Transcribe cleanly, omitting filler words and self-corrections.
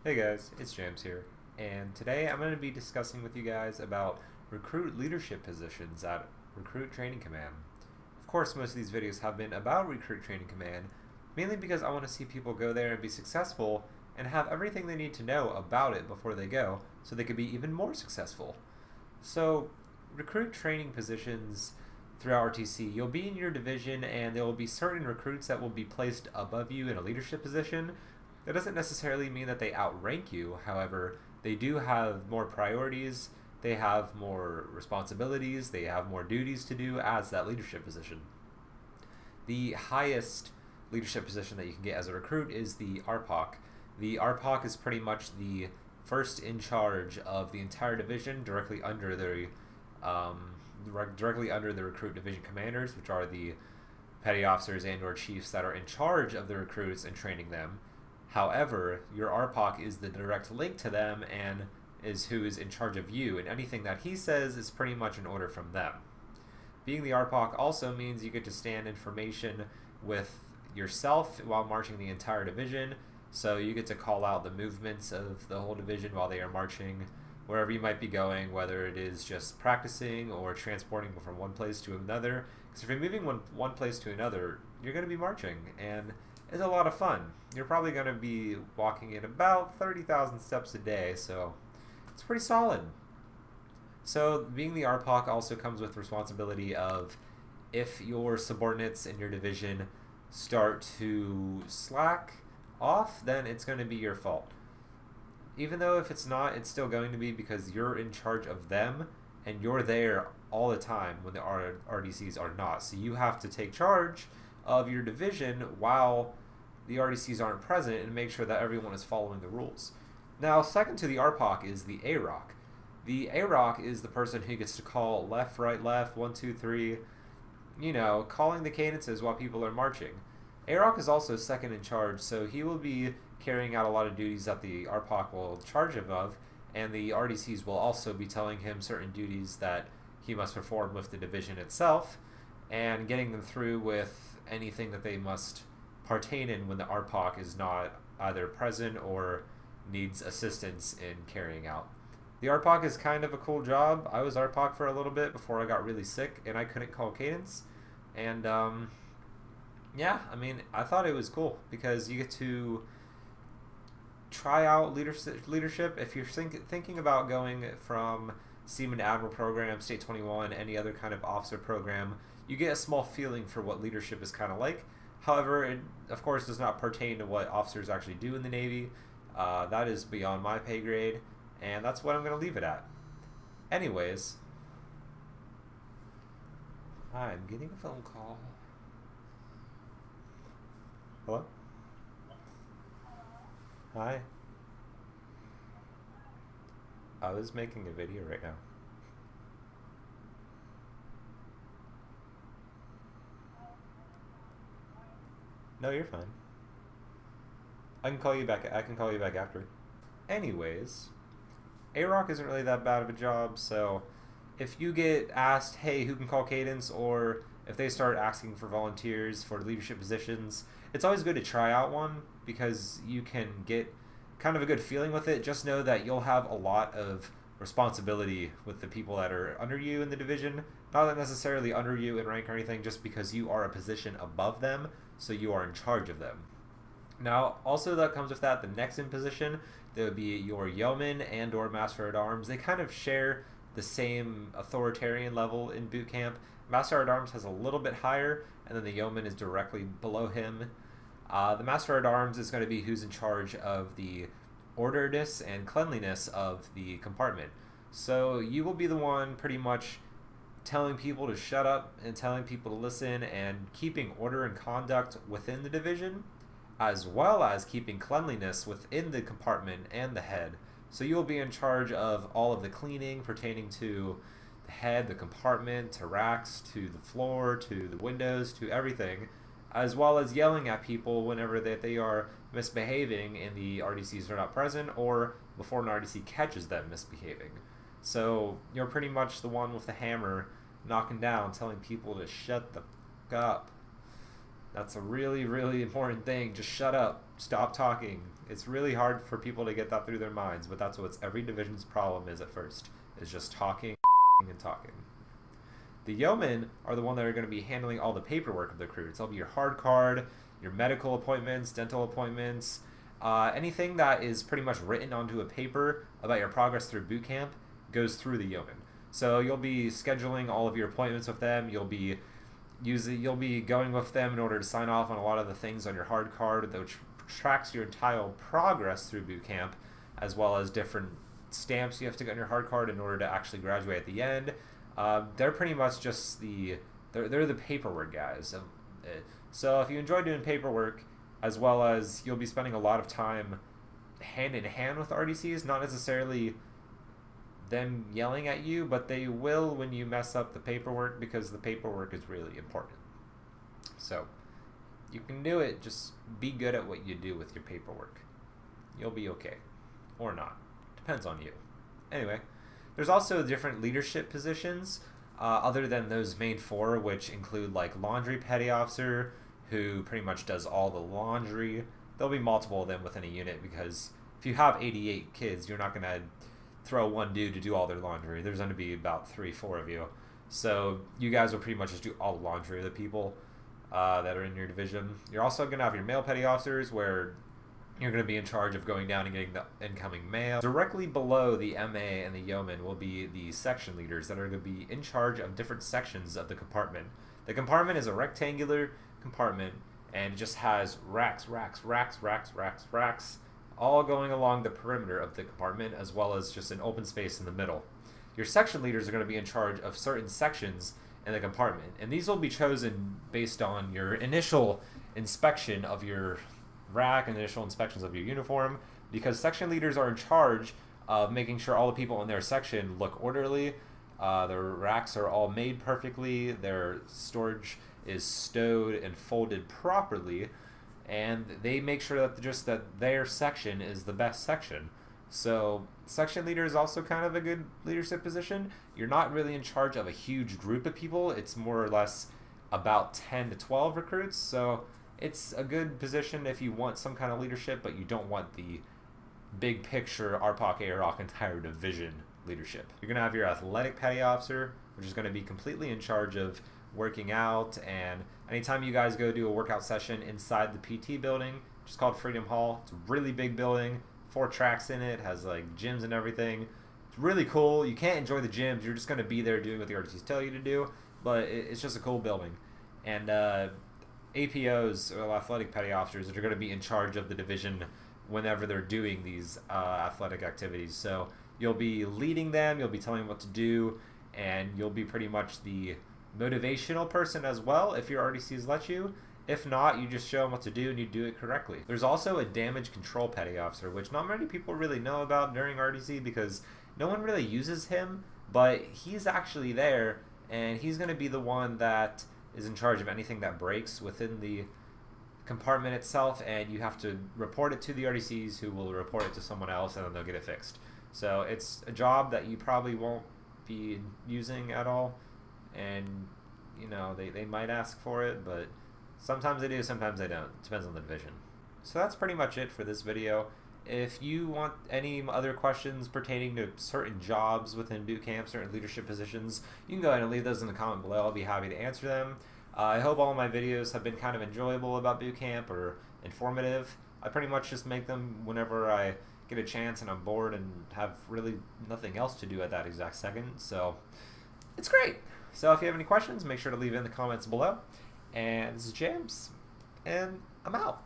Hey guys, it's Jambs here, and today I'm going to be discussing with you guys about recruit leadership positions at Recruit Training Command. Of course, most of these videos have been about Recruit Training Command, mainly because I want to see people go there and be successful and have everything they need to know about it before they go, so they could be even more successful. So, recruit training positions throughout RTC, you'll be in your division and there will be certain recruits that will be placed above you in a leadership position. That doesn't necessarily mean that they outrank you. However, they do have more priorities, they have more responsibilities, they have more duties to do as that leadership position. The highest leadership position that you can get as a recruit is the RPOC. The RPOC is pretty much the first in charge of the entire division, directly under the recruit division commanders, which are the petty officers and/or chiefs that are in charge of the recruits and training them. However, your RPOC is the direct link to them and is who is in charge of you, and anything that he says is pretty much an order from them. Being the RPOC also means you get to stand information with yourself while marching the entire division, so you get to call out the movements of the whole division while they are marching wherever you might be going, whether it is just practicing or transporting from one place to another. Because if you're moving one place to another, you're going to be marching, and it's a lot of fun. You're probably going to be walking in about 30,000 steps a day, so it's pretty solid. So being the RPOC also comes with responsibility of, if your subordinates in your division start to slack off, then it's going to be your fault. Even though if it's not, it's still going to be, because you're in charge of them and you're there all the time when the RDCs are not. So you have to take charge of your division while the RDCs aren't present and make sure that everyone is following the rules. Now, second to the RPOC is the AROC. The AROC is the person who gets to call left, right, left, 1, 2, 3, calling the cadences while people are marching. AROC is also second in charge, so he will be carrying out a lot of duties that the RPOC will charge him of, and the RDCs will also be telling him certain duties that he must perform with the division itself, and getting them through with anything that they must partake in when the RPOC is not either present or needs assistance in carrying out. The RPOC is kind of a cool job. I was RPOC for a little bit before I got really sick and I couldn't call cadence, and I thought it was cool because you get to try out leadership. If you're thinking about going from Seaman Admiral program, State 21, any other kind of officer program, you get a small feeling for what leadership is kind of like. However, it of course does not pertain to what officers actually do in the Navy. That is beyond my pay grade, and that's what I'm going to leave it at. Anyways, I'm getting a phone call. Hello? Hi. I was making a video right now. No, you're fine. I can call you back. I can call you back after. Anyways, AROC isn't really that bad of a job, so if you get asked, hey, who can call cadence, or if they start asking for volunteers for leadership positions, it's always good to try out one because you can get kind of a good feeling with it. Just know that you'll have a lot of responsibility with the people that are under you in the division, not necessarily under you in rank or anything, just because you are a position above them, so you are in charge of them. Now, also that comes with that, the next in position, there would be your yeoman and or master at arms. They kind of share the same authoritarian level in boot camp. Master at arms has a little bit higher, and then the yeoman is directly below him. The master at arms is going to be who's in charge of the orderliness and cleanliness of the compartment. So you will be the one pretty much telling people to shut up and telling people to listen and keeping order and conduct within the division, as well as keeping cleanliness within the compartment and the head. So you'll be in charge of all of the cleaning pertaining to the head, the compartment, to racks, to the floor, to the windows, to everything, as well as yelling at people whenever they are misbehaving and the RDCs are not present, or before an RDC catches them misbehaving. So you're pretty much the one with the hammer knocking down, telling people to shut the f*** up. That's a really, really important thing. Just shut up. Stop talking. It's really hard for people to get that through their minds, but that's what every division's problem is at first, is just talking and talking. The yeomen are the one that are going to be handling all the paperwork of the recruits. They'll be your hard card, your medical appointments, dental appointments, anything that is pretty much written onto a paper about your progress through boot camp goes through the yeomen. So you'll be scheduling all of your appointments with them. You'll be going with them in order to sign off on a lot of the things on your hard card, which tracks your entire progress through boot camp, as well as different stamps you have to get on your hard card in order to actually graduate at the end. They're pretty much just they're the paperwork guys. So if you enjoy doing paperwork, as well as you'll be spending a lot of time hand in hand with RDCs, not necessarily them yelling at you, but they will when you mess up the paperwork, because the paperwork is really important. So you can do it, just be good at what you do with your paperwork. You'll be okay. Or not. Depends on you. Anyway, there's also different leadership positions other than those main four, which include like laundry petty officer, who pretty much does all the laundry. There'll be multiple of them within a unit, because if you have 88 kids, you're not going to throw one dude to do all their laundry. There's going to be about 3-4 of you. So you guys will pretty much just do all the laundry of the people that are in your division. You're also going to have your male petty officers, where you're going to be in charge of going down and getting the incoming mail. Directly below the MA and the yeoman will be the section leaders that are going to be in charge of different sections of the compartment. The compartment is a rectangular compartment, and it just has racks, all going along the perimeter of the compartment, as well as just an open space in the middle. Your section leaders are going to be in charge of certain sections in the compartment, and these will be chosen based on your initial inspection of your rack and initial inspections of your uniform, because section leaders are in charge of making sure all the people in their section look orderly, their racks are all made perfectly, their storage is stowed and folded properly, and they make sure that their section is the best section. So section leader is also kind of a good leadership position. You're not really in charge of a huge group of people. It's more or less about 10 to 12 recruits. So it's a good position if you want some kind of leadership, but you don't want the big picture RPOC, AROC entire division leadership. You're going to have your athletic petty officer, which is going to be completely in charge of working out, and anytime you guys go do a workout session inside the PT building, which is called Freedom Hall, it's a really big building, 4 tracks in it, has like gyms and everything. It's really cool. You can't enjoy the gyms, you're just going to be there doing what the RTCs tell you to do, but it's just a cool building. And APOs, or athletic petty officers, that are going to be in charge of the division whenever they're doing these athletic activities. So you'll be leading them, you'll be telling them what to do, and you'll be pretty much the motivational person as well if your RDCs let you. If not, you just show them what to do and you do it correctly. There's also a damage control petty officer, which not many people really know about during RDC because no one really uses him, but he's actually there, and he's going to be the one that is in charge of anything that breaks within the compartment itself, and you have to report it to the RDCs, who will report it to someone else, and then they'll get it fixed. So it's a job that you probably won't be using at all, and you know, they might ask for it, but sometimes they do, sometimes they don't. It depends on the division. So that's pretty much it for this video. If you want any other questions pertaining to certain jobs within boot camp, certain leadership positions, you can go ahead and leave those in the comment below. I'll be happy to answer them. I hope all of my videos have been kind of enjoyable about boot camp or informative. I pretty much just make them whenever I get a chance and I'm bored and have really nothing else to do at that exact second. So it's great. So if you have any questions, make sure to leave it in the comments below. And this is Jambs, and I'm out.